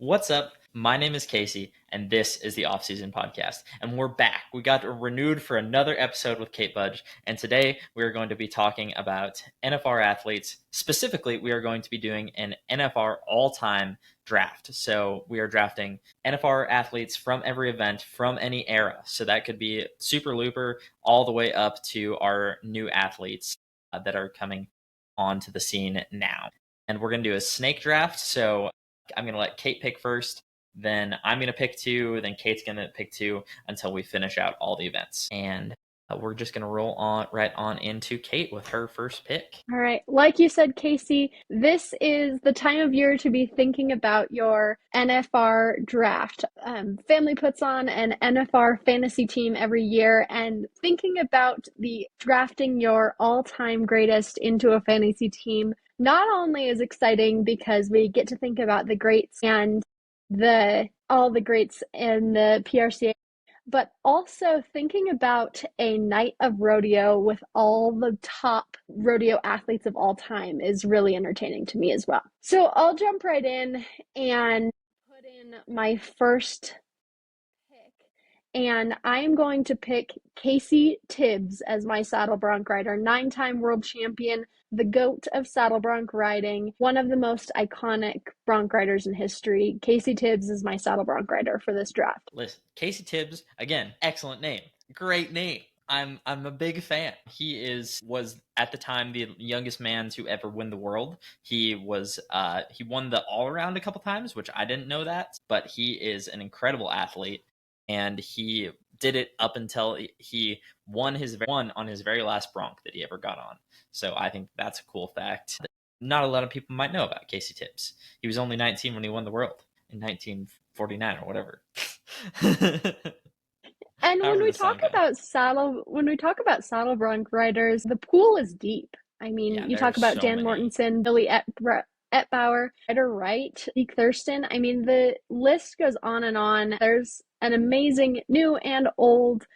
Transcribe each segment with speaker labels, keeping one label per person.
Speaker 1: What's up? My name is Casey, and this is the Offseason podcast. And we're back. We got renewed for another episode with Kate Budge, and today we are going to be talking about NFR athletes. Specifically, we are going to be doing an NFR all-time draft. So we are drafting NFR athletes from every event, from any era. So that could be Super Looper all the way up to our new athletes that are coming onto the scene now. And we're going to do a snake draft. So I'm going to let Kate pick first, then I'm going to pick two, then Kate's going to pick two until we finish out all the events. And we're just going to roll on right on into Kate with her first pick.
Speaker 2: All right. Like you said, Casey, this is the time of year to be thinking about your NFR draft. Family puts on an NFR fantasy team every year, and thinking about the drafting your all-time greatest into a fantasy team not only is exciting because we get to think about the greats and all the greats in the PRCA, but also thinking about a night of rodeo with all the top rodeo athletes of all time is really entertaining to me as well. So I'll jump right in and put in my first pick, and I am going to pick Casey Tibbs as my saddle bronc rider, 9-time world champion, the GOAT of saddle bronc riding, one of the most iconic bronc riders in history. Casey Tibbs is my saddle bronc rider for this draft.
Speaker 1: Listen, Casey Tibbs, again, excellent name. Great name. I'm a big fan. He was at the time the youngest man to ever win the world. He won the all around a couple times, which I didn't know that, but he is an incredible athlete, and he did it up until he won on his very last bronc that he ever got on. So I think that's a cool fact that not a lot of people might know about Casey Tibbs. He was only 19 when he won the world in 1949 or whatever.
Speaker 2: And when we talk about saddle bronc riders, the pool is deep. I mean,
Speaker 1: Yeah,
Speaker 2: you talk about
Speaker 1: so
Speaker 2: Dan
Speaker 1: many.
Speaker 2: Mortensen, Billy Ettbauer, Ryder Wright, Zeke Thurston. I mean, the list goes on and on. There's an amazing new and old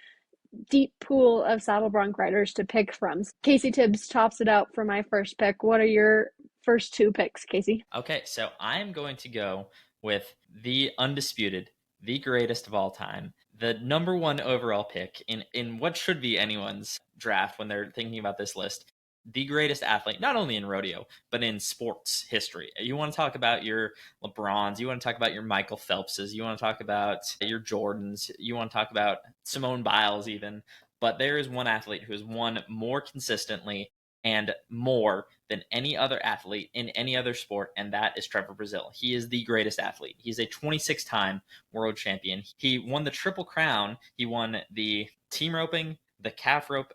Speaker 2: deep pool of saddle bronc riders to pick from. Casey Tibbs tops it out for my first pick. What are your first two picks, Casey?
Speaker 1: Okay, so I'm going to go with the undisputed, the greatest of all time, the number one overall pick in what should be anyone's draft when they're thinking about this list. The greatest athlete, not only in rodeo, but in sports history. You want to talk about your LeBrons, you want to talk about your Michael Phelpses, you want to talk about your Jordans, you want to talk about Simone Biles even. But there is one athlete who has won more consistently and more than any other athlete in any other sport, and that is Trevor Brazile. He is the greatest athlete. He's a 26-time world champion. He won the Triple Crown. He won the team roping, the calf rope,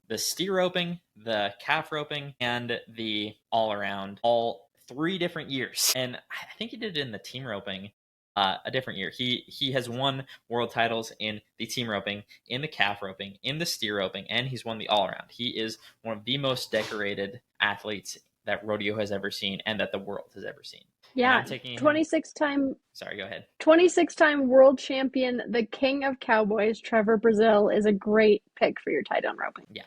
Speaker 1: the steer roping, the calf roping, and the all-around, all 3 different years. And I think he did it in the team roping a different year. He has won world titles in the team roping, in the calf roping, in the steer roping, and he's won the all-around. He is one of the most decorated athletes that rodeo has ever seen and that the world has ever seen.
Speaker 2: Yeah,
Speaker 1: I'm taking
Speaker 2: 26-time.
Speaker 1: Sorry, go ahead.
Speaker 2: 26-time world champion, the king of cowboys, Trevor Brazile, is a great pick for your tie-down roping.
Speaker 1: Yeah.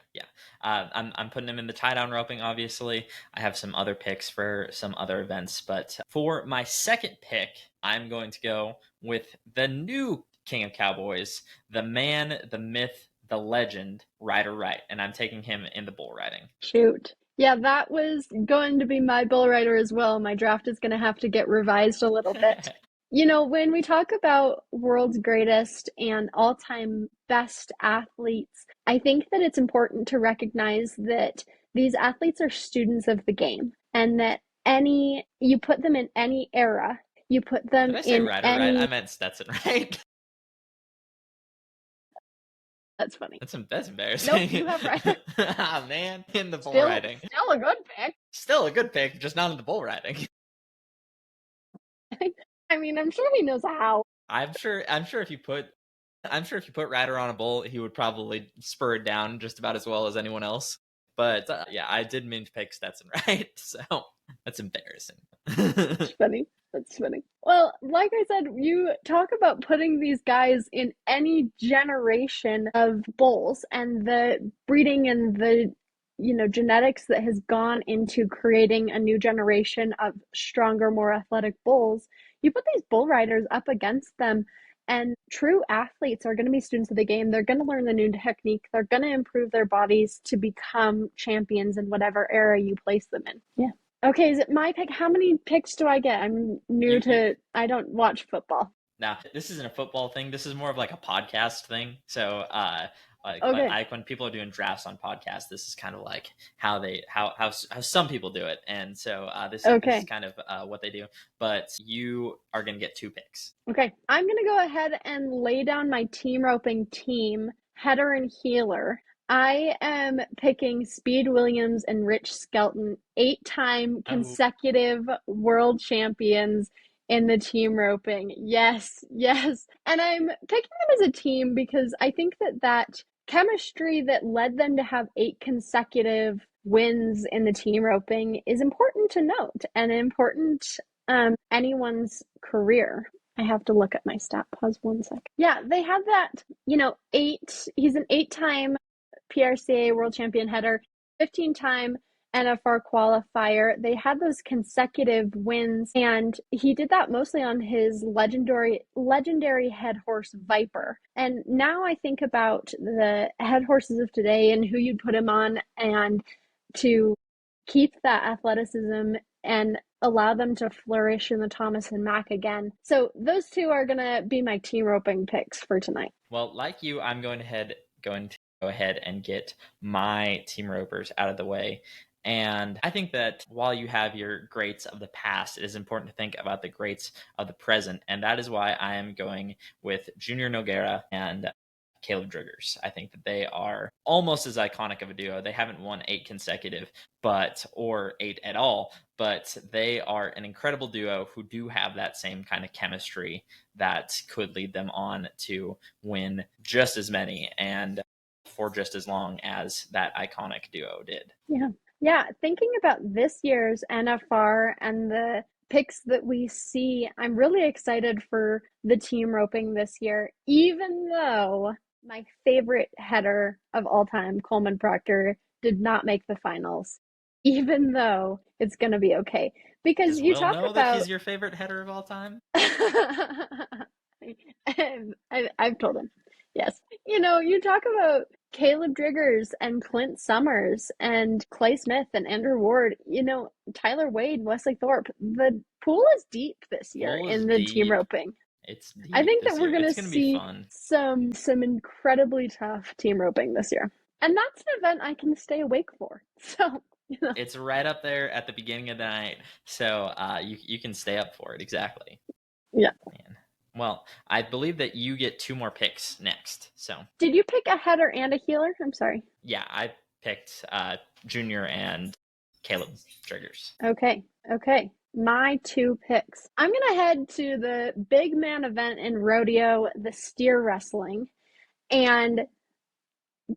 Speaker 1: I'm putting him in the tie-down roping, obviously. I have some other picks for some other events, but for my second pick, I'm going to go with the new king of cowboys, the man, the myth, the legend, Ryder Wright, and I'm taking him in the bull riding.
Speaker 2: Shoot. Yeah, that was going to be my bull rider as well. My draft is going to have to get revised a little bit. You know, when we talk about world's greatest and all-time best athletes, I think that it's important to recognize that these athletes are students of the game, and that you put them in any era, you put them
Speaker 1: Did I say
Speaker 2: in
Speaker 1: Ryder
Speaker 2: any.
Speaker 1: Wright? I meant Stetson Wright.
Speaker 2: That's funny.
Speaker 1: That's embarrassing.
Speaker 2: Nope, you have Ryder.
Speaker 1: Ah, man, in the bull
Speaker 2: Still
Speaker 1: riding.
Speaker 2: a good pick.
Speaker 1: Still a good pick, just not in the bull riding.
Speaker 2: I mean, I'm sure he knows how.
Speaker 1: I'm sure if you put Ryder on a bull, he would probably spur it down just about as well as anyone else. But yeah, I did mean to pick Stetson Wright, so that's embarrassing.
Speaker 2: That's funny. Well, like I said, you talk about putting these guys in any generation of bulls, and the breeding and the genetics that has gone into creating a new generation of stronger, more athletic bulls. You put these bull riders up against them, and true athletes are going to be students of the game. They're going to learn the new technique. They're going to improve their bodies to become champions in whatever era you place them in. Yeah. Okay, is it my pick? How many picks do I get? I'm new to, I don't watch football.
Speaker 1: Now, this isn't a football thing. This is more of like a podcast thing. So,
Speaker 2: Okay.
Speaker 1: when people are doing drafts on podcasts, this is kind of like how some people do it, and so this is kind of what they do. But you are going to get 2 picks.
Speaker 2: Okay, I'm going to go ahead and lay down my team roping team, header and heeler. I am picking Speed Williams and Rich Skelton, 8-time consecutive world champions in the team roping. Yes, yes. And I'm picking them as a team because I think that chemistry that led them to have 8 consecutive wins in the team roping is important to note and important anyone's career. I have to look at my stat. Pause 1 sec. Yeah, they had that, he's an 8-time PRCA world champion header, 15-time NFR qualifier. They had those consecutive wins, and he did that mostly on his legendary head horse Viper. And now I think about the head horses of today and who you'd put him on, and to keep that athleticism and allow them to flourish in the Thomas and Mack again. So those 2 are going to be my team roping picks for tonight.
Speaker 1: Well, like you, I'm going to go ahead and get my team ropers out of the way. And I think that while you have your greats of the past, it is important to think about the greats of the present. And that is why I am going with Junior Nogueira and Caleb Driggers. I think that they are almost as iconic of a duo. They haven't won 8 consecutive, or 8 at all, but they are an incredible duo who do have that same kind of chemistry that could lead them on to win just as many and for just as long as that iconic duo did.
Speaker 2: Yeah, thinking about this year's NFR and the picks that we see, I'm really excited for the team roping this year, even though my favorite header of all time, Coleman Proctor, did not make the finals, even though it's going to be okay. Because
Speaker 1: Does
Speaker 2: you
Speaker 1: Will
Speaker 2: talk
Speaker 1: know
Speaker 2: about...
Speaker 1: that he's your favorite header of all time?
Speaker 2: I've told him. Yes. You talk about Caleb Driggers and Clint Summers and Clay Smith and Andrew Ward, Tyler Wade, Wesley Thorpe. The pool is deep this year in the team roping.
Speaker 1: It's deep.
Speaker 2: I think that we're going to
Speaker 1: see
Speaker 2: some incredibly tough team roping this year. And that's an event I can stay awake for. So,
Speaker 1: it's right up there at the beginning of the night. So you can stay up for it. Exactly.
Speaker 2: Yeah.
Speaker 1: Man. Well, I believe that you get 2 more picks next. So,
Speaker 2: did you pick a header and a heeler? I'm sorry.
Speaker 1: Yeah, I picked Junior and Caleb Driggers.
Speaker 2: Okay. My 2 picks. I'm going to head to the big man event in rodeo, the steer wrestling, and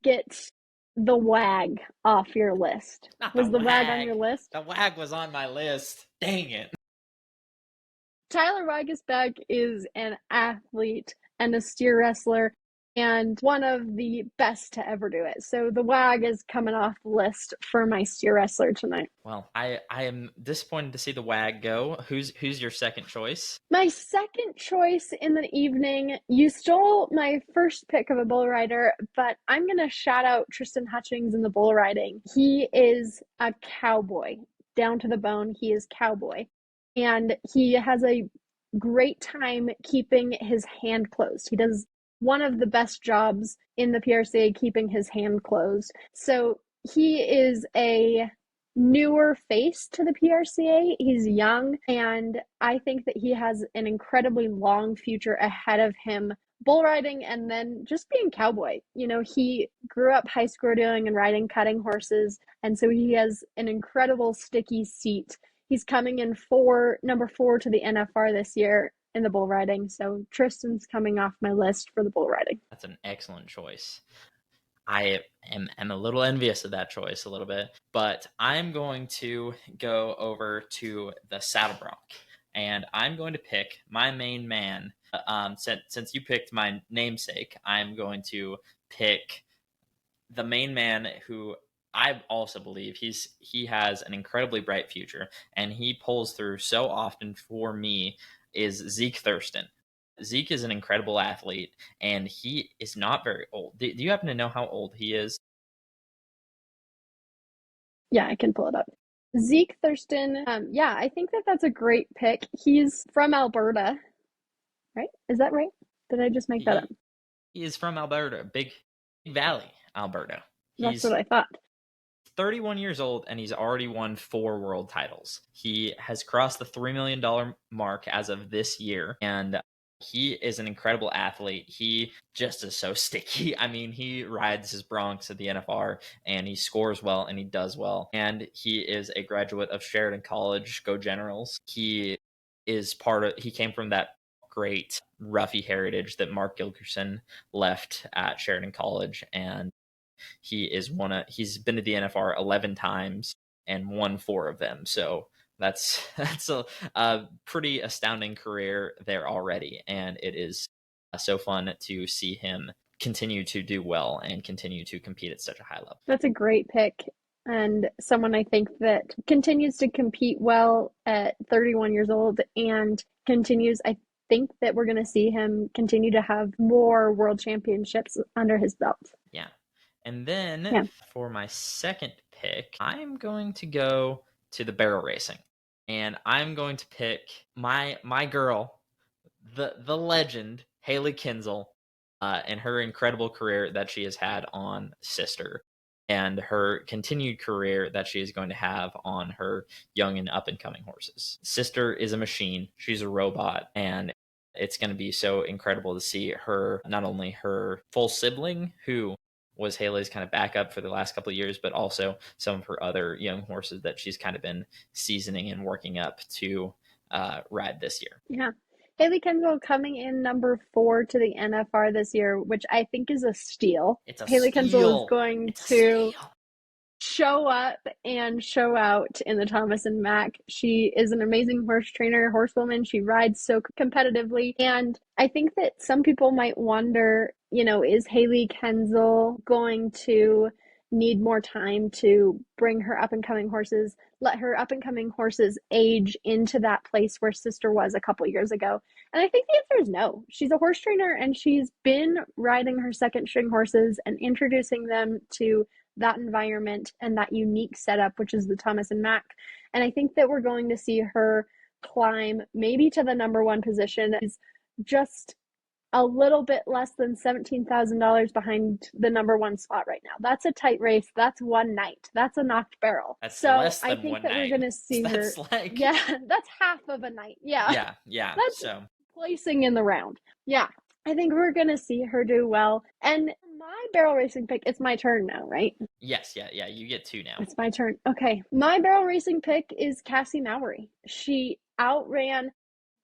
Speaker 2: get the WAG off your list. Was the WAG on your list?
Speaker 1: The WAG was on my list. Dang it.
Speaker 2: Tyler Wagesbeck is an athlete and a steer wrestler and one of the best to ever do it. So the WAG is coming off the list for my steer wrestler tonight.
Speaker 1: Well, I am disappointed to see the WAG go. Who's your second choice?
Speaker 2: My second choice in the evening, you stole my first pick of a bull rider, but I'm going to shout out Tristan Hutchings in the bull riding. He is a cowboy, down to the bone. He is cowboy. And he has a great time keeping his hand closed. He does one of the best jobs in the PRCA keeping his hand closed. So he is a newer face to the PRCA. He's young, and I think that he has an incredibly long future ahead of him, bull riding and then just being cowboy. He grew up high school rodeoing and riding cutting horses, and so he has an incredible sticky seat. He's coming in number 4 to the NFR this year in the bull riding. So Tristan's coming off my list for the bull riding.
Speaker 1: That's an excellent choice. I am a little envious of that choice a little bit, but I'm going to go over to the saddle bronc, and I'm going to pick my main man. Since you picked my namesake, I'm going to pick the main man who I also believe he has an incredibly bright future, and he pulls through so often for me is Zeke Thurston. Zeke is an incredible athlete, and he is not very old. Do you happen to know how old he is?
Speaker 2: Yeah, I can pull it up. Zeke Thurston, yeah, I think that that's a great pick. He's from Alberta, right? Is that right? Did I just make that up?
Speaker 1: He is from Alberta, Big Valley, Alberta.
Speaker 2: That's what
Speaker 1: He's
Speaker 2: I thought.
Speaker 1: 31 years old and he's already won 4 world titles. He has crossed the $3 million mark as of this year, and he is an incredible athlete. He just is so sticky. I mean, he rides his broncs at the NFR and he scores well and he does well. And he is a graduate of Sheridan College, Go Generals. He came from that great Ruffy heritage that Mark Gilkerson left at Sheridan College, and he's been to the NFR 11 times and won 4 of them. So that's a pretty astounding career there already, and it is so fun to see him continue to do well and continue to compete at such a high level.
Speaker 2: That's a great pick, and someone I think that continues to compete well at 31 years old and continues. I think that we're going to see him continue to have more world championships under his belt.
Speaker 1: Yeah. And then
Speaker 2: Yeah.
Speaker 1: for my second pick, I'm going to go to the barrel racing. And I'm going to pick my girl, the legend, Haley Kinsel, and her incredible career that she has had on Sister, and her continued career that she is going to have on her young and up and coming horses. Sister is a machine. She's a robot, and it's going to be so incredible to see her, not only her full sibling, who was Haley's kind of backup for the last couple of years, but also some of her other young horses that she's kind of been seasoning and working up to ride this year.
Speaker 2: Yeah. Haley Kinsel coming in number 4 to the NFR this year, which I think is a steal.
Speaker 1: It's a
Speaker 2: Haley
Speaker 1: steal.
Speaker 2: Kinsel is going to show up and show out in the Thomas and Mack. She is an amazing horse trainer, horsewoman. She rides so competitively. And I think that some people might wonder, is Haley Kinsel going to need more time to bring her up and coming horses, let her up and coming horses age into that place where Sister was a couple years ago? And I think the answer is no. She's a horse trainer and she's been riding her second string horses and introducing them to that environment and that unique setup, which is the Thomas and Mack. And I think that we're going to see her climb maybe to the number 1 position. Is just a little bit less than $17,000 behind the number 1 spot right now. That's a tight race. That's one night. That's a knocked barrel.
Speaker 1: That's
Speaker 2: so
Speaker 1: less than
Speaker 2: I think
Speaker 1: one
Speaker 2: that
Speaker 1: night.
Speaker 2: We're going to see her. Yeah, that's half of a night. Yeah.
Speaker 1: Yeah.
Speaker 2: That's
Speaker 1: so
Speaker 2: placing in the round. Yeah. I think we're going to see her do well. And my barrel racing pick, it's my turn now, right?
Speaker 1: Yes, yeah. You get 2 now.
Speaker 2: It's my turn. Okay. My barrel racing pick is Cassie Mowry. She outran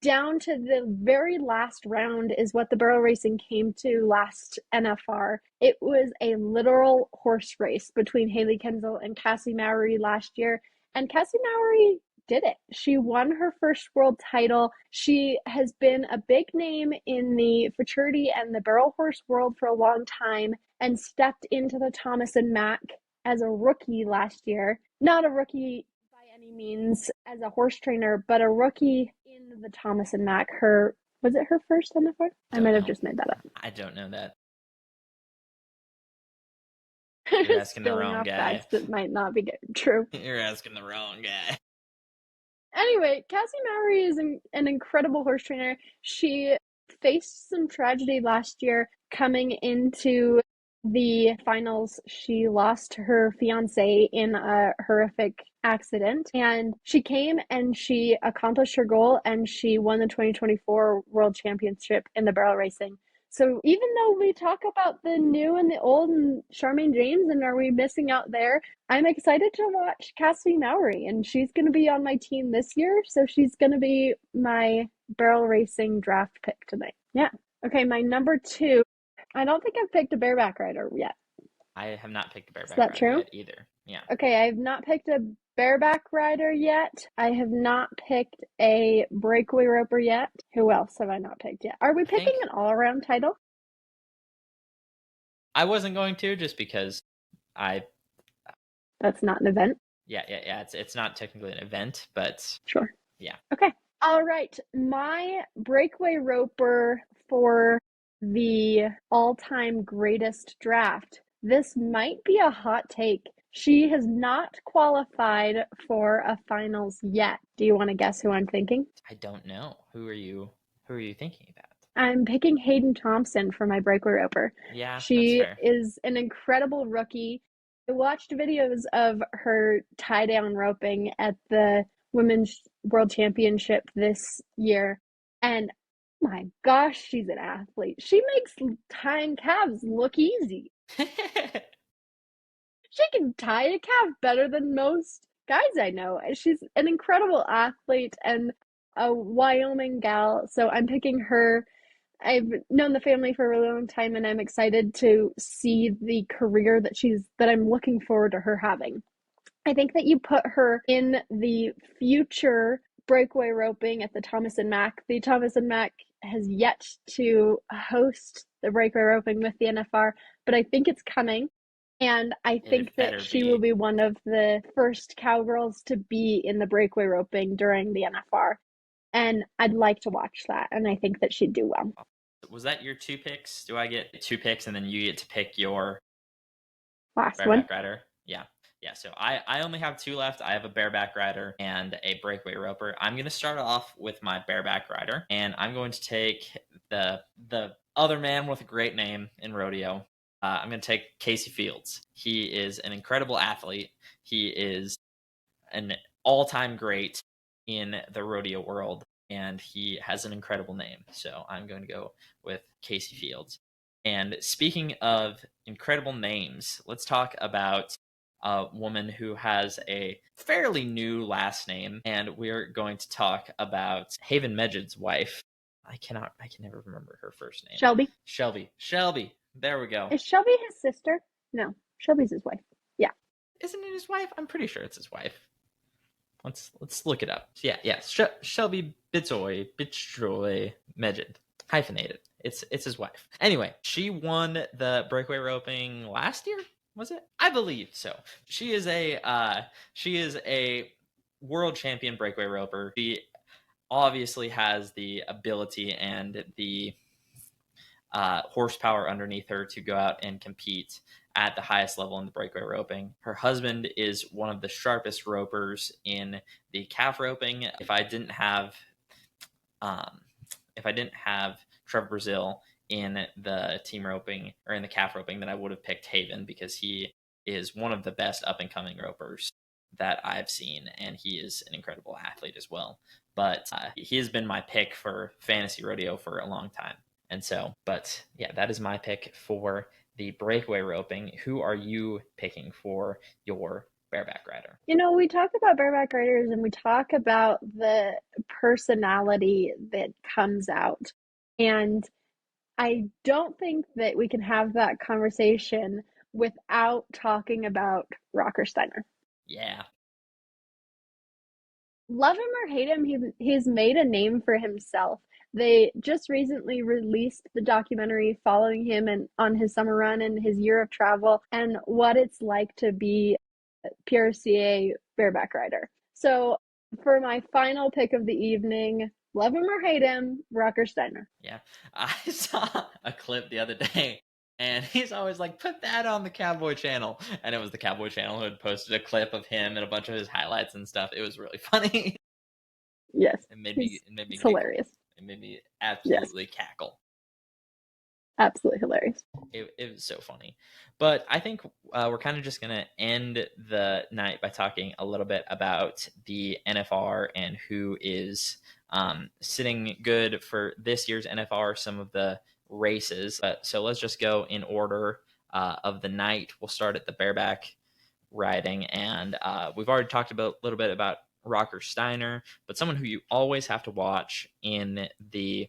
Speaker 2: down to the very last round is what the barrel racing came to last NFR. It was a literal horse race between Haley Kinsel and Cassie Mowry last year. And Cassie Mowry did it. She won her first world title. She has been a big name in the futurity and the barrel horse world for a long time and stepped into the Thomas and Mack as a rookie last year. Not a rookie by any means as a horse trainer, but a rookie in the Thomas and Mack. Was it her first NFR? I might have just made that up.
Speaker 1: I don't know that. You're asking the wrong guy.
Speaker 2: That might not be true.
Speaker 1: You're asking the wrong guy.
Speaker 2: Anyway, Cassie Mowry is an incredible horse trainer. She faced some tragedy last year coming into the finals. She lost her fiance in a horrific accident, and she came and she accomplished her goal and she won the 2024 World Championship in the barrel racing. So even though we talk about the new and the old and Charmaine James and are we missing out there, I'm excited to watch Cassie Mowry, and she's going to be on my team this year, so she's going to be my barrel racing draft pick tonight. Yeah. Okay, my number 2. I don't think I've picked a bareback rider yet.
Speaker 1: I have not picked a bareback
Speaker 2: rider yet
Speaker 1: either. Yeah.
Speaker 2: Okay, I have not picked a bareback rider yet. I have not picked a breakaway roper yet. Who else have I not picked yet? Are we picking an all-around title?
Speaker 1: I wasn't going to, just because I
Speaker 2: That's not an event.
Speaker 1: Yeah. It's not technically an event, but
Speaker 2: Sure.
Speaker 1: yeah.
Speaker 2: Okay. All right. My breakaway roper for the all-time greatest draft. This might be a hot take. She has not qualified for a finals yet. Do you want to guess who I'm thinking?
Speaker 1: I don't know. Who are you thinking about?
Speaker 2: I'm picking Hayden Thompson for my breakaway roper.
Speaker 1: Yeah, that's
Speaker 2: She
Speaker 1: fair.
Speaker 2: is an incredible rookie. I watched videos of her tie down roping at the Women's World Championship this year, and oh my gosh, she's an athlete. She makes tying calves look easy. She can tie a calf better than most guys I know. She's an incredible athlete and a Wyoming gal, so I'm picking her. I've known the family for a really long time, and I'm excited to see the career that I'm looking forward to her having. I think that you put her in the future breakaway roping at the Thomas and Mack. The Thomas and Mack has yet to host the breakaway roping with the NFR, but I think it's coming. And I think
Speaker 1: It
Speaker 2: that
Speaker 1: better
Speaker 2: she will
Speaker 1: be.
Speaker 2: be one of the first cowgirls to be in the breakaway roping during the NFR. And I'd like to watch that, and I think that she'd do well.
Speaker 1: Was that your two picks? Do I get two picks and then you get to pick your
Speaker 2: Last one.
Speaker 1: bareback rider? Yeah. Yeah, so I only have two left. I have a bareback rider and a breakaway roper. I'm going to start off with my bareback rider, and I'm going to take the other man with a great name in rodeo. I'm going to take Casey Fields. He is an incredible athlete. He is an all-time great in the rodeo world, and he has an incredible name. So I'm going to go with Casey Fields. And speaking of incredible names, let's talk about a woman who has a fairly new last name, and we're going to talk about Haven Medjed's wife. I can never remember her first name.
Speaker 2: Shelby.
Speaker 1: Shelby. There we go.
Speaker 2: Is Shelby his sister? No, Shelby's his wife. Yeah.
Speaker 1: Isn't it his wife? I'm pretty sure it's his wife. Let's look it up. Yeah. Shelby Bitzroy Medjed, hyphenated. It's his wife. Anyway, she won the breakaway roping last year. Was it? I believe so. She is a world champion breakaway roper. She obviously has the ability and the horsepower underneath her to go out and compete at the highest level in the breakaway roping. Her husband is one of the sharpest ropers in the calf roping. If I didn't have Trevor Brazil in the team roping or in the calf roping, then I would have picked Haven, because he is one of the best up and coming ropers that I've seen, and he is an incredible athlete as well. But he has been my pick for fantasy rodeo for a long time. And so, but yeah, that is my pick for the breakaway roping. Who are you picking for your bareback rider?
Speaker 2: You know, we talk about bareback riders and we talk about the personality that comes out. And I don't think that we can have that conversation without talking about Rocker Steiner.
Speaker 1: Yeah.
Speaker 2: Love him or hate him, he's made a name for himself. They just recently released the documentary following him and on his summer run and his year of travel and what it's like to be a PRCA bareback rider. So for my final pick of the evening, love him or hate him, Rocker Steiner.
Speaker 1: Yeah. I saw a clip the other day, and he's always like, put that on the Cowboy channel. And it was the Cowboy channel who had posted a clip of him and a bunch of his highlights and stuff. It was really funny.
Speaker 2: Yes.
Speaker 1: It made me
Speaker 2: it's hilarious.
Speaker 1: It made me absolutely cackle.
Speaker 2: Absolutely hilarious.
Speaker 1: It was so funny. But I think we're kind of just going to end the night by talking a little bit about the NFR and who is sitting good for this year's NFR, some of the races. So let's just go in order of the night. We'll start at the bareback riding, and we've already talked about a little bit about Rocker Steiner, but someone who you always have to watch in the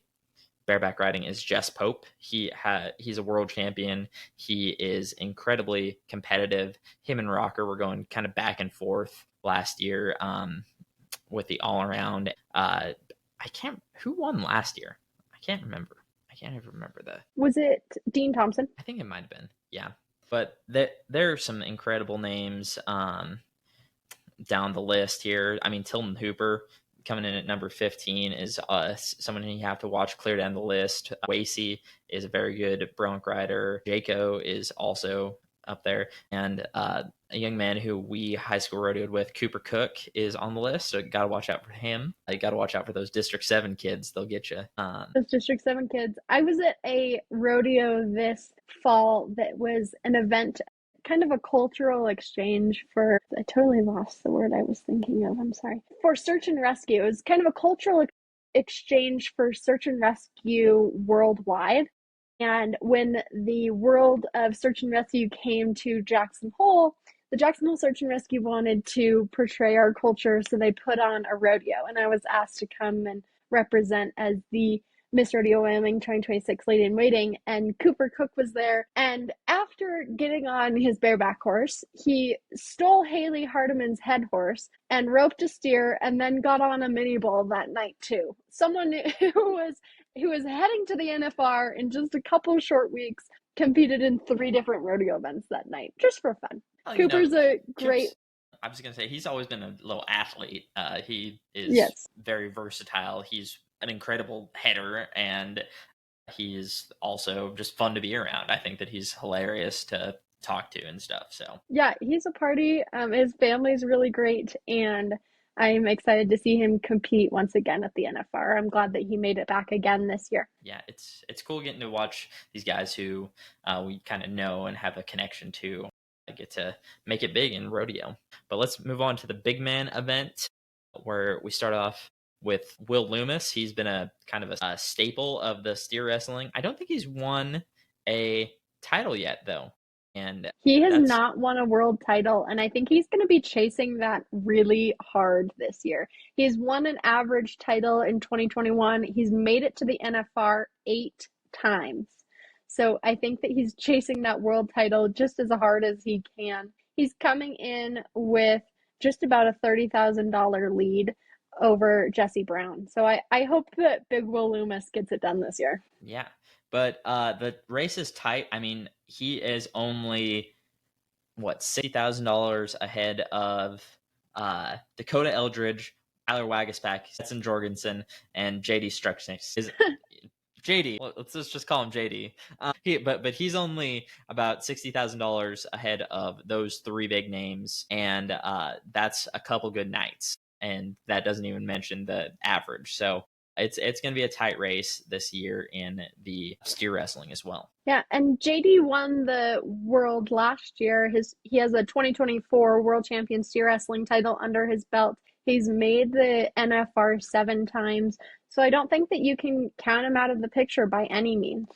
Speaker 1: bareback riding is Jess Pope. He's a world champion. He is incredibly competitive. Him and Rocker were going kind of back and forth last year with the all around. Who won last year? I can't remember. I can't even remember
Speaker 2: Was it Dean Thompson?
Speaker 1: I think it might have been. Yeah. But there are some incredible names down the list here. I mean, Tilton Hooper coming in at number 15 is someone you have to watch clear down the list. Wasey is a very good bronc rider. Jaco is also up there. And a young man who we high school rodeoed with, Cooper Cook, is on the list. So got to watch out for him. You got to watch out for those District 7 kids. They'll get you.
Speaker 2: Those District 7 kids. I was at a rodeo this fall that was an event, kind of a cultural exchange for, I totally lost the word I was thinking of, I'm sorry, for search and rescue. It was kind of a cultural exchange for search and rescue worldwide. And when the world of search and rescue came to Jackson Hole, the Jackson Hole Search and Rescue wanted to portray our culture, so they put on a rodeo. And I was asked to come and represent as the Miss Rodeo Wyoming 2026 Lady in Waiting, and Cooper Cook was there. And after getting on his bareback horse, he stole Haley Hardiman's head horse and roped a steer, and then got on a mini bull that night too. Someone who was heading to the NFR in just a couple short weeks competed in 3 different rodeo events that night, just for fun.
Speaker 1: Well,
Speaker 2: Cooper's a great...
Speaker 1: I was going to say, he's always been a little athlete. He is very versatile. He's an incredible header, and he's also just fun to be around. I think that he's hilarious to talk to and stuff. So
Speaker 2: yeah, he's a party. His family's really great, and I'm excited to see him compete once again at the NFR. I'm glad that he made it back again this year.
Speaker 1: Yeah, it's cool getting to watch these guys who we kind of know and have a connection to. I get to make it big in rodeo. But let's move on to the big man event, where we start off with Will Loomis. He's been a kind of a staple of the steer wrestling. I don't think he's won a title yet, though. And
Speaker 2: he has not won a world title, and I think he's going to be chasing that really hard this year. He's won an average title in 2021. He's made it to the NFR 8 times. So I think that he's chasing that world title just as hard as he can. He's coming in with just about a $30,000 lead over Jesse Brown. So I hope that Big Will Loomis gets it done this year.
Speaker 1: Yeah, but the race is tight. I mean, he is only, $60,000 ahead of Dakota Eldridge, Tyler Wagaspack, Stetson Jorgensen, and JD Struxnick. JD, let's just call him JD. But he's only about $60,000 ahead of those 3 big names, and that's a couple good nights, and that doesn't even mention the average. So it's going to be a tight race this year in the steer wrestling as well.
Speaker 2: Yeah, and JD won the world last year. He has a 2024 world champion steer wrestling title under his belt. He's made the NFR 7 times. So I don't think that you can count him out of the picture by any means.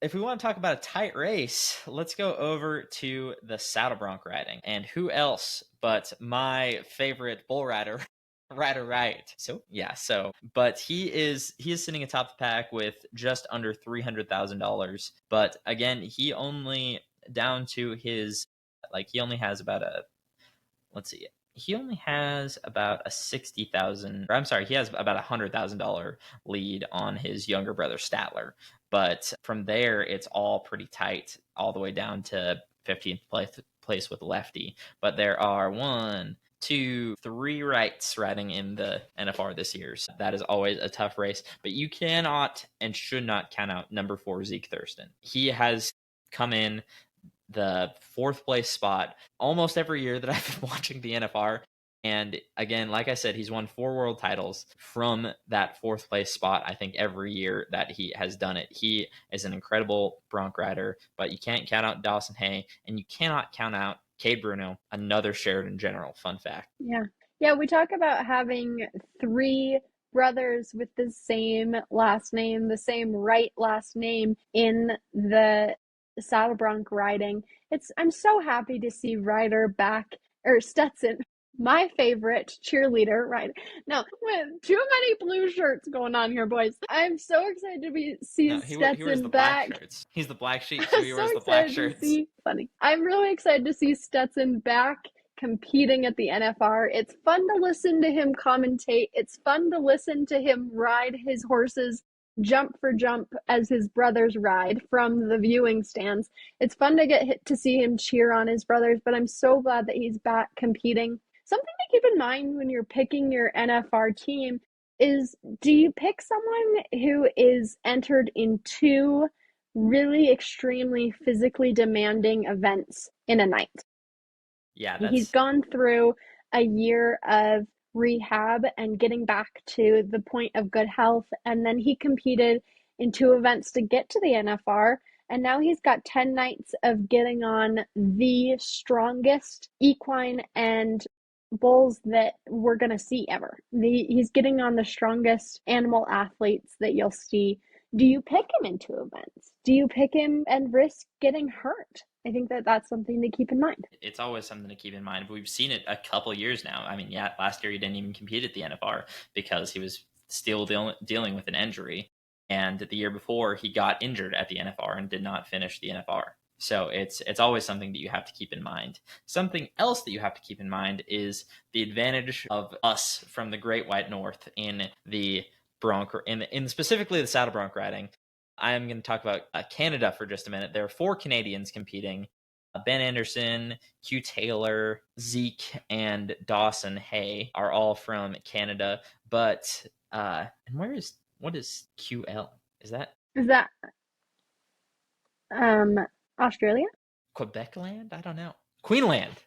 Speaker 1: If we want to talk about a tight race, let's go over to the saddle bronc riding. And who else but my favorite bull rider, Ryder Wright. But he is sitting atop the pack with just under $300,000. But again, he only down to his, he only has about a, he only has about a he has about $100,000 lead on his younger brother Statler. But from there, it's all pretty tight, all the way down to 15th place with Lefty. But there are 1, 2, 3 rights riding in the NFR this year. So that is always a tough race. But you cannot and should not count out number 4, Zeke Thurston. He has come in the 4th place spot almost every year that I've been watching the NFR. And again, like I said, he's won 4 world titles from that 4th place spot, I think, every year that he has done it. He is an incredible bronc rider, but you can't count out Dawson Hay, and you cannot count out Cade Bruno, another Sheridan General. Fun fact.
Speaker 2: Yeah, we talk about having 3 brothers with the same last name, the same right last name in the saddle bronc riding. I'm so happy to see Ryder back, or Stetson, my favorite cheerleader, right? Now, with too many blue shirts going on here, boys. I'm so excited to see Stetson
Speaker 1: he wears the
Speaker 2: back.
Speaker 1: Black shirts. He's the black sheep, so he wears the black shirts.
Speaker 2: Funny. I'm really excited to see Stetson back competing at the NFR. It's fun to listen to him commentate. It's fun to listen to him ride his horses jump for jump as his brothers ride from the viewing stands. It's fun to to see him cheer on his brothers, but I'm so glad that he's back competing. Something to keep in mind when you're picking your NFR team is, do you pick someone who is entered in two really extremely physically demanding events in a night?
Speaker 1: Yeah,
Speaker 2: He's
Speaker 1: that's
Speaker 2: gone through a year of rehab and getting back to the point of good health. And then he competed in two events to get to the NFR. And now he's got 10 nights of getting on the strongest equine and bulls that we're going to see ever. He's getting on the strongest animal athletes that you'll see. Do you pick him in two events? Do you pick him and risk getting hurt? I think that that's something to keep in mind.
Speaker 1: it's always something to keep in mind. We've seen it a couple years now. I mean, yeah, last year he didn't even compete at the NFR because he was still dealing with an injury, and the year before he got injured at the NFR and did not finish the NFR. So it's always something that you have to keep in mind. Something else that you have to keep in mind is the advantage of us from the Great White North in the bronc in specifically the saddle bronc riding. I am going to talk about Canada for just a minute. There are 4 Canadians competing. Ben Anderson, Q Taylor, Zeke, and Dawson Hay are all from Canada. But and what is QL? Is that
Speaker 2: Um, Australia?
Speaker 1: Quebec land? I don't know. Queensland,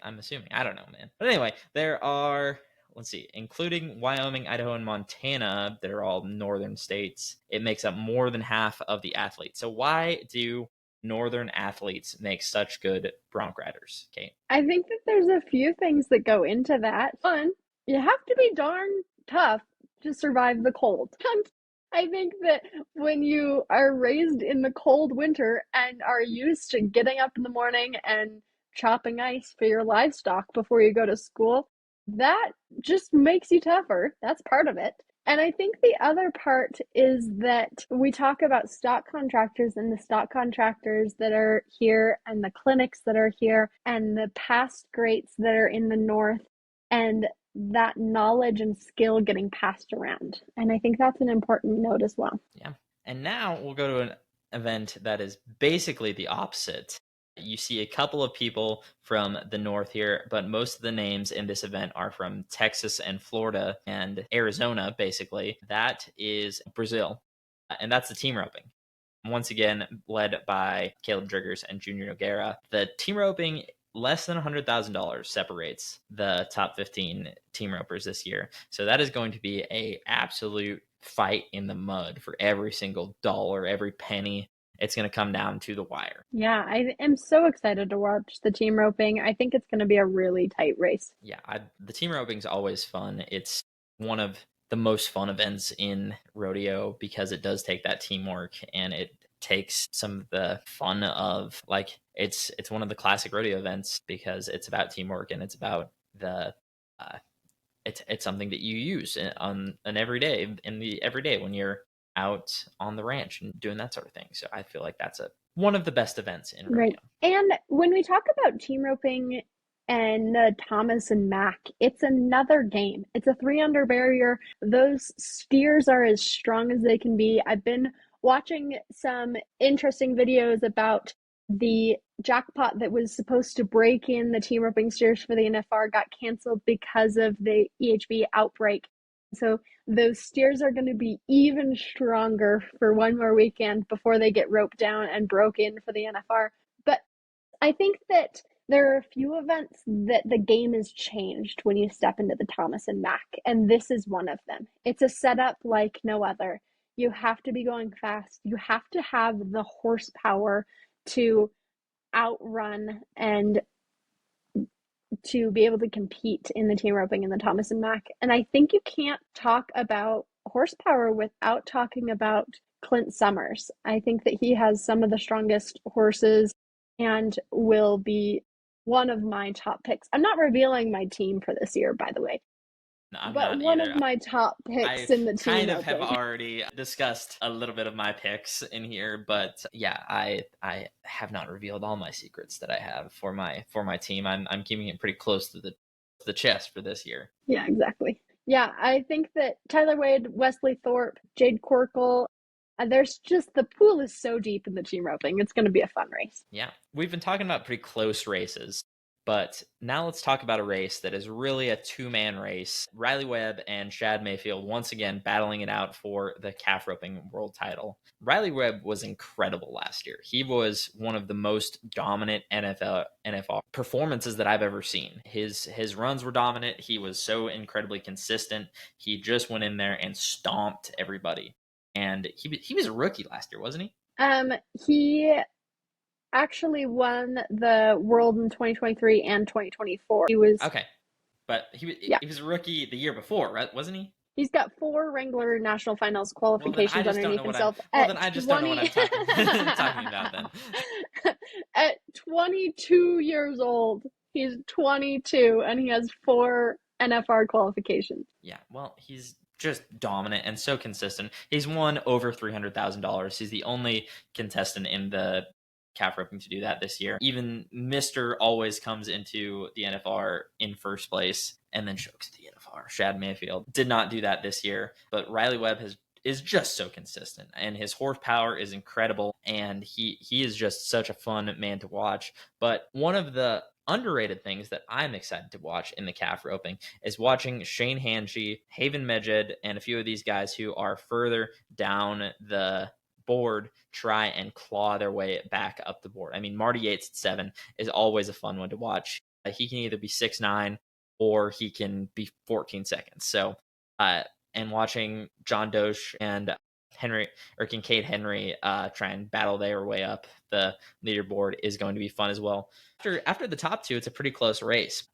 Speaker 1: I'm assuming. I don't know, man. But anyway, there are, let's see, including Wyoming, Idaho, and Montana, that are all northern states. It makes up more than half of the athletes. So why do northern athletes make such good bronc riders, Kate?
Speaker 2: I think that there's a few things that go into that. One, you have to be darn tough to survive the cold. And I think that when you are raised in the cold winter and are used to getting up in the morning and chopping ice for your livestock before you go to school, that just makes you tougher. That's part of it. And I think the other part is that we talk about stock contractors and the stock contractors that are here and the clinics that are here and the past greats that are in the north, and that knowledge and skill getting passed around. And I think that's an important note as well.
Speaker 1: Yeah. And now we'll go to an event that is basically the opposite. You see a couple of people from the north here, but most of the names in this event are from Texas and Florida and Arizona, basically. That is Brazil, and that's the team roping. Once again, led by Caleb Driggers and Junior Noguera. The team roping, less than $100,000 separates the top 15 team ropers this year. So that is going to be a absolute fight in the mud for every single dollar, every penny. It's going to come down to the wire.
Speaker 2: Yeah, I am so excited to watch the team roping. I think it's going to be a really tight race.
Speaker 1: Yeah, the team roping is always fun. It's one of the most fun events in rodeo because it does take that teamwork and it takes some of the fun of, like, it's one of the classic rodeo events because it's about teamwork and it's about the it's something that you use on an everyday when you're out on the ranch and doing that sort of thing. So I feel like that's one of the best events in rodeo.
Speaker 2: Right. And when we talk about team roping and Thomas and Mack, it's another game. It's a 3-under barrier. Those steers are as strong as they can be. I've been watching some interesting videos about the jackpot that was supposed to break in the team roping steers for the NFR got canceled because of the EHV outbreak. So those steers are going to be even stronger for one more weekend before they get roped down and broke in for the NFR. But I think that there are a few events that the game is changed when you step into the Thomas and Mack, and this is one of them. It's a setup like no other. You have to be going fast. You have to have the horsepower to outrun and to be able to compete in the team roping in the Thomas and Mack. And I think you can't talk about horsepower without talking about Clint Summers. I think that he has some of the strongest horses and will be one of my top picks. I'm not revealing my team for this year, by the way.
Speaker 1: No, I'm
Speaker 2: but
Speaker 1: not
Speaker 2: one
Speaker 1: either.
Speaker 2: of my top picks
Speaker 1: I
Speaker 2: in the team
Speaker 1: kind of have
Speaker 2: roping.
Speaker 1: already discussed a little bit of my picks in here, but yeah, I have not revealed all my secrets that I have for my team. I'm keeping it pretty close to the chest for this year.
Speaker 2: Yeah, exactly. Yeah, I think that Tyler Wade, Wesley Thorpe, Jade Corkle, there's just the pool is so deep in the team roping. It's going to be a fun race.
Speaker 1: Yeah, we've been talking about pretty close races, but now let's talk about a race that is really a two-man race. Riley Webb and Shad Mayfield once again battling it out for the calf roping world title. Riley Webb was incredible last year. He was one of the most dominant NFR performances that I've ever seen. His runs were dominant. He was so incredibly consistent. He just went in there and stomped everybody. And he was a rookie last year, wasn't he?
Speaker 2: He actually won the world in 2023 and 2024. He was
Speaker 1: Okay. But
Speaker 2: yeah.
Speaker 1: he was a rookie the year before, right? Wasn't he?
Speaker 2: He's got 4 Wrangler National Finals
Speaker 1: Well, then I
Speaker 2: qualifications
Speaker 1: just don't
Speaker 2: underneath
Speaker 1: know what
Speaker 2: himself.
Speaker 1: then I just don't know what I'm talking about then.
Speaker 2: At 22 years old, he's 22 and he has 4 NFR qualifications.
Speaker 1: Yeah, well, he's just dominant and so consistent. He's won over $300,000. He's the only contestant in the calf roping to do that this year. Even Mr. always comes into the NFR in first place and then chokes the NFR. Shad Mayfield did not do that this year, but Riley Webb is just so consistent and his horsepower is incredible and he is just such a fun man to watch. But one of the underrated things that I'm excited to watch in the calf roping is watching Shane Hanshi, Haven Medjed, and a few of these guys who are further down the board try and claw their way back up the board. I mean, Marty Yates at 7 is always a fun one to watch. He can either be 6'9" or he can be 14 seconds. So, and watching John Dosh and Kincaid Henry try and battle their way up the leaderboard is going to be fun as well. After the top two, it's a pretty close race.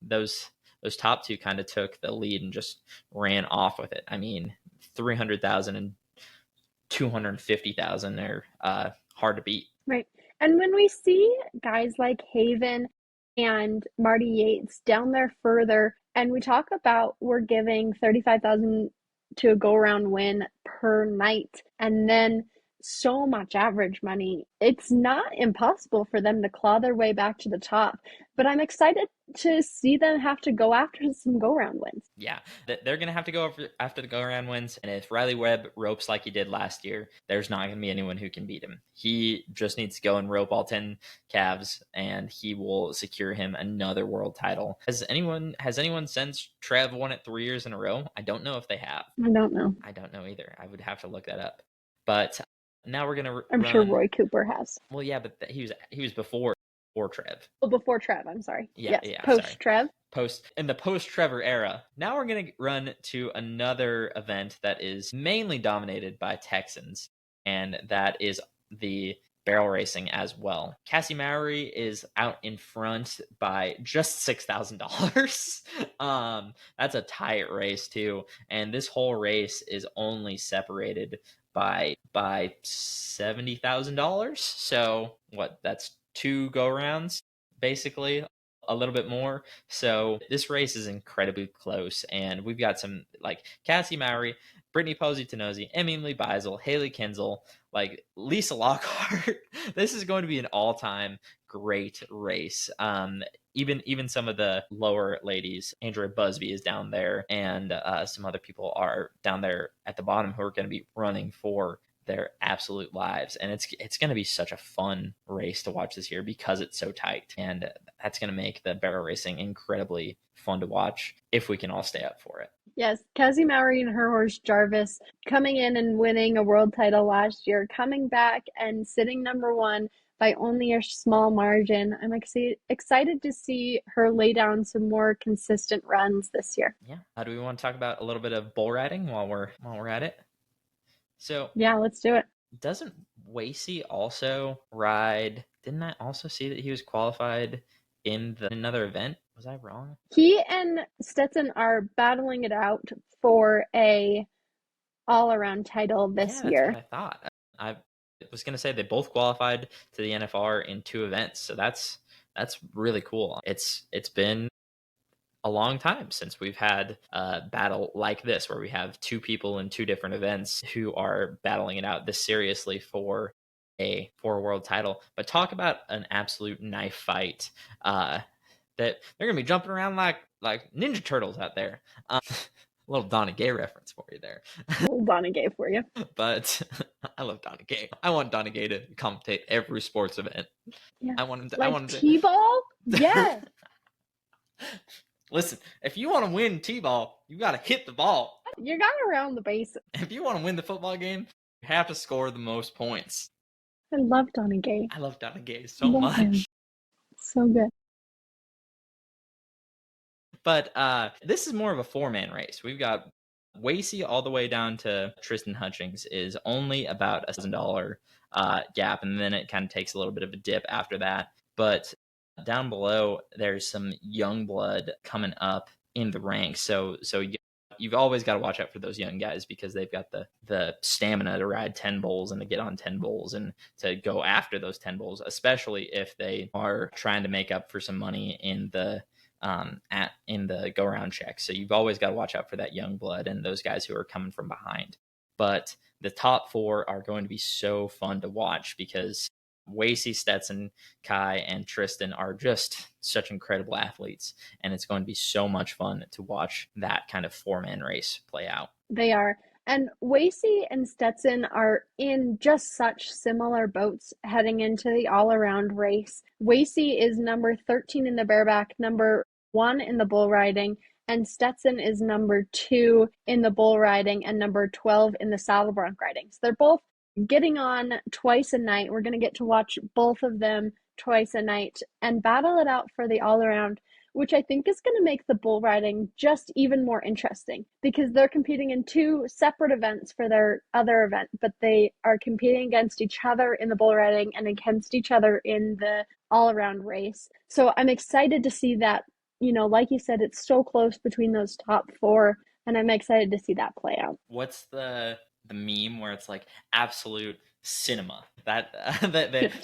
Speaker 1: Those top two kind of took the lead and just ran off with it. I mean, 300,000 and 250,000 are hard to beat.
Speaker 2: Right. And when we see guys like Haven and Marty Yates down there further, and we talk about we're giving 35,000 to a go around win per night, and then so much average money, it's not impossible for them to claw their way back to the top. But I'm excited to see them have to go after some go around wins.
Speaker 1: Yeah, they're going to have to go after the go around wins. And if Riley Webb ropes like he did last year, there's not going to be anyone who can beat him. He just needs to go and rope all 10 calves and he will secure him another world title. Has anyone since Trev won it 3 years in a row? I don't know if they have.
Speaker 2: I don't know.
Speaker 1: I don't know either. I would have to look that up. But now we're going to
Speaker 2: I'm sure Roy Cooper has.
Speaker 1: Well, yeah, but he was before Trev.
Speaker 2: Oh, before Trev, I'm sorry.
Speaker 1: Yeah,
Speaker 2: yes,
Speaker 1: yeah.
Speaker 2: post Trev.
Speaker 1: In the post Trevor era. Now we're going to run to another event that is mainly dominated by Texans, and that is the barrel racing as well. Cassie Mowry is out in front by just $6,000. That's a tight race too, and this whole race is only separated by $70,000. So what? That's 2 go rounds basically. A little bit more. So this race is incredibly close, and we've got some like Cassie Mowry, Brittany Posey-Tenosi, Emily Beisel, Haley Kinzel, like Lisa Lockhart. This is going to be an all-time great race. Even some of the lower ladies, Andrea Busby is down there, and some other people are down there at the bottom who are going to be running for their absolute lives, and it's going to be such a fun race to watch this year because it's so tight, and that's going to make the barrel racing incredibly fun to watch if we can all stay up for it.
Speaker 2: Yes, Cassie Mowry and her horse Jarvis coming in and winning a world title last year, coming back and sitting number 1 by only a small margin. I'm excited to see her lay down some more consistent runs this year.
Speaker 1: Yeah. Do we want to talk about a little bit of bull riding while we're at it? So
Speaker 2: yeah, let's do it.
Speaker 1: Doesn't Wasey also ride? Didn't I also see that he was qualified in another event? Was I wrong?
Speaker 2: He and Stetson are battling it out for a all-around title this year.
Speaker 1: That's what I thought. I was going to say they both qualified to the NFR in 2 events, so that's really cool. It's been a long time since we've had a battle like this where we have 2 people in 2 different events who are battling it out this seriously for a world title. But talk about an absolute knife fight that they're gonna be jumping around like like Ninja Turtles out there. A little Donnie Gay reference for you there.
Speaker 2: Little Donna Gay for you.
Speaker 1: But I love Donnie Gay. I want Donnie Gay to commentate every sports event.
Speaker 2: Yeah.
Speaker 1: I want him to. I
Speaker 2: Like
Speaker 1: want him
Speaker 2: T-ball? Yes.
Speaker 1: to. Listen, if you want to win T-ball, you got to hit the ball.
Speaker 2: You got around the bases.
Speaker 1: If you want to win the football game, you have to score the most points.
Speaker 2: I love Donna Gay.
Speaker 1: I love Donnie Gay so much.
Speaker 2: Him. So good.
Speaker 1: But this is more of a 4-man race. We've got Wasey all the way down to Tristan Hutchings is only about $1,000 gap, and then it kind of takes a little bit of a dip after that. But down below, there's some young blood coming up in the ranks. So you've always got to watch out for those young guys because they've got the stamina to ride 10 bulls and to get on 10 bulls and to go after those 10 bulls, especially if they are trying to make up for some money in the go around check. So you've always got to watch out for that young blood and those guys who are coming from behind. But the top 4 are going to be so fun to watch because Wasey, Stetson, Kai, and Tristan are just such incredible athletes, and it's going to be so much fun to watch that kind of 4-man race play out.
Speaker 2: They are. And Wasey and Stetson are in just such similar boats heading into the all-around race. Wasey is number 13 in the bareback, number 1 in the bull riding, and Stetson is number 2 in the bull riding and number 12 in the saddle bronc riding. So they're both getting on twice a night. We're going to get to watch both of them twice a night and battle it out for the all-around, which I think is going to make the bull riding just even more interesting because they're competing in 2 separate events for their other event, but they are competing against each other in the bull riding and against each other in the all-around race. So I'm excited to see that, like you said, it's so close between those top 4, and I'm excited to see that play out.
Speaker 1: What's the meme where it's like absolute cinema that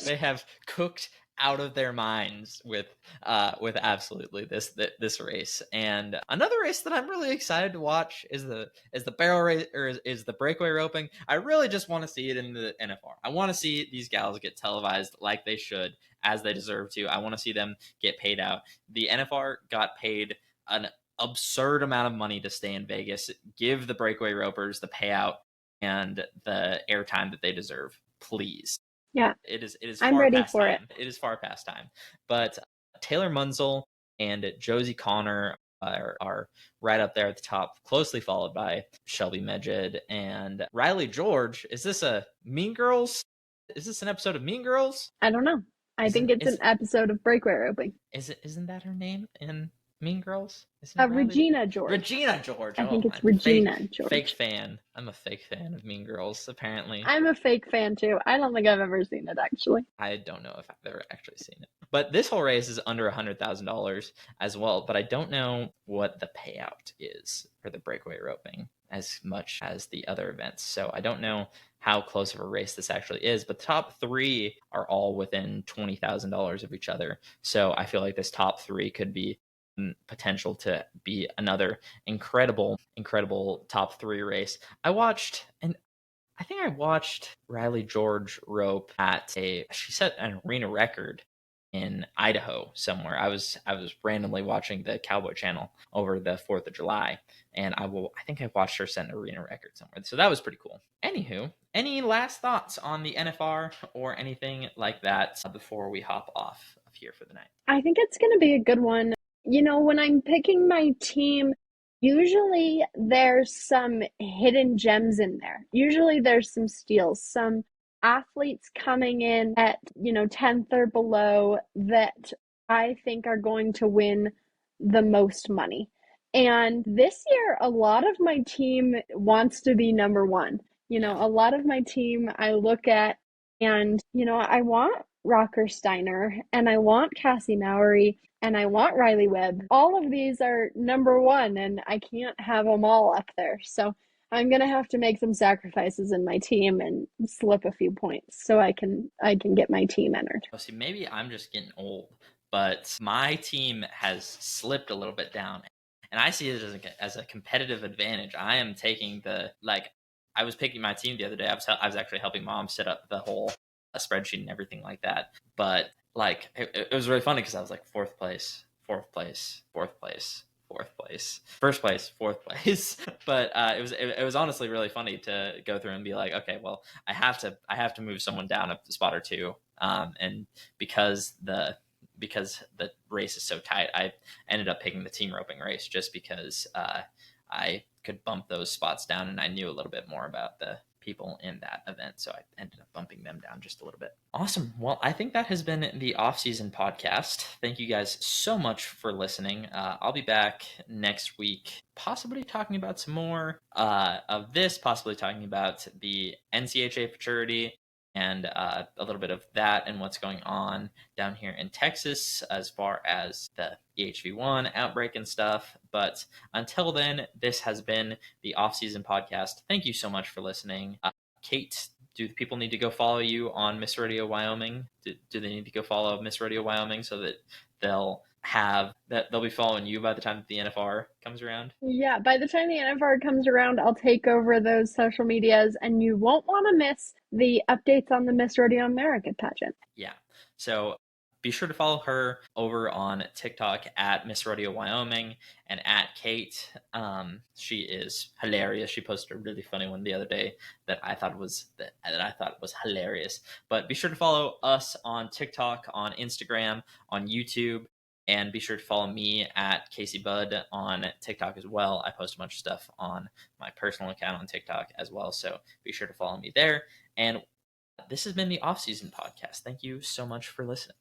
Speaker 1: they have cooked out of their minds with absolutely this race. And another race that I'm really excited to watch is the barrel race, or is the breakaway roping. I really just want to see it in the NFR. I want to see these gals get televised like they should, as they deserve to. I want to see them get paid out. The NFR got paid an absurd amount of money to stay in Vegas. Give the breakaway ropers the payout and the airtime that they deserve, please.
Speaker 2: Yeah,
Speaker 1: it is.
Speaker 2: I'm ready for
Speaker 1: it. It is far past time. But Taylor Munzel and Josie Connor are right up there at the top, closely followed by Shelby Medjed and Riley George. Is this a Mean Girls? Is this an episode of Mean Girls?
Speaker 2: I don't know. I think it's an episode of breakaway roping.
Speaker 1: Isn't that her name in Mean Girls?
Speaker 2: Regina George.
Speaker 1: Regina George.
Speaker 2: I think it's Regina George.
Speaker 1: Fake fan. I'm a fake fan of Mean Girls, apparently.
Speaker 2: I'm a fake fan, too. I don't think I've ever seen it, actually.
Speaker 1: I don't know if I've ever actually seen it. But this whole race is under $100,000 as well. But I don't know what the payout is for the breakaway roping as much as the other events. So I don't know how close of a race this actually is. But the top 3 are all within $20,000 of each other. So I feel like this top 3 could be potential to be another incredible top 3 race. I watched Riley George rope she set an arena record in Idaho somewhere. I was randomly watching the Cowboy Channel over the 4th of July, and I think I watched her set an arena record somewhere. So that was pretty cool. Anywho, any last thoughts on the NFR or anything like that before we hop off of here for the night?
Speaker 2: I think it's going to be a good one. When I'm picking my team, usually there's some hidden gems in there. Usually there's some steals, some athletes coming in at, 10th or below that I think are going to win the most money. And this year, a lot of my team wants to be number 1. A lot of my team I look at and, I want Rocker Steiner and I want Cassie Mowry and I want Riley Webb. All of these are number 1 and I can't have them all up there. So I'm going to have to make some sacrifices in my team and slip a few points so I can get my team entered.
Speaker 1: Oh, see, maybe I'm just getting old, but my team has slipped a little bit down. And I see it as a competitive advantage. I am taking I was picking my team the other day. I was actually helping Mom set up the whole spreadsheet and everything like that. But it was really funny because I was like 4th place, 4th place, 4th place, first place, fourth place. But it was honestly really funny to go through and be like, okay, well, I have to move someone down a spot or two, and because the race is so tight, I ended up picking the team roping race just because I could bump those spots down, and I knew a little bit more about the people in that event, so I ended up bumping them down just a little bit. Awesome. Well, I think that has been the off-season podcast. Thank you guys so much for listening. I'll be back next week, possibly talking about some more of this, possibly talking about the NCHA fraternity and a little bit of that and what's going on down here in Texas as far as the EHV1 outbreak and stuff. But until then, this has been the off-season podcast. Thank you so much for listening. Kate, do people need to go follow you on Miss Rodeo Wyoming? Do they need to go follow Miss Rodeo Wyoming so that they'll be following you by the time that the NFR comes around?
Speaker 2: Yeah, by the time the NFR comes around, I'll take over those social medias, and you won't want to miss the updates on the Miss Rodeo America pageant.
Speaker 1: Yeah. So be sure to follow her over on TikTok at Miss Rodeo Wyoming and at Kate. She is hilarious. She posted a really funny one the other day that I thought was hilarious. But be sure to follow us on TikTok, on Instagram, on YouTube, and be sure to follow me at Casey Bud on TikTok as well. I post a bunch of stuff on my personal account on TikTok as well, so be sure to follow me there. And this has been the Off-Season podcast. Thank you so much for listening.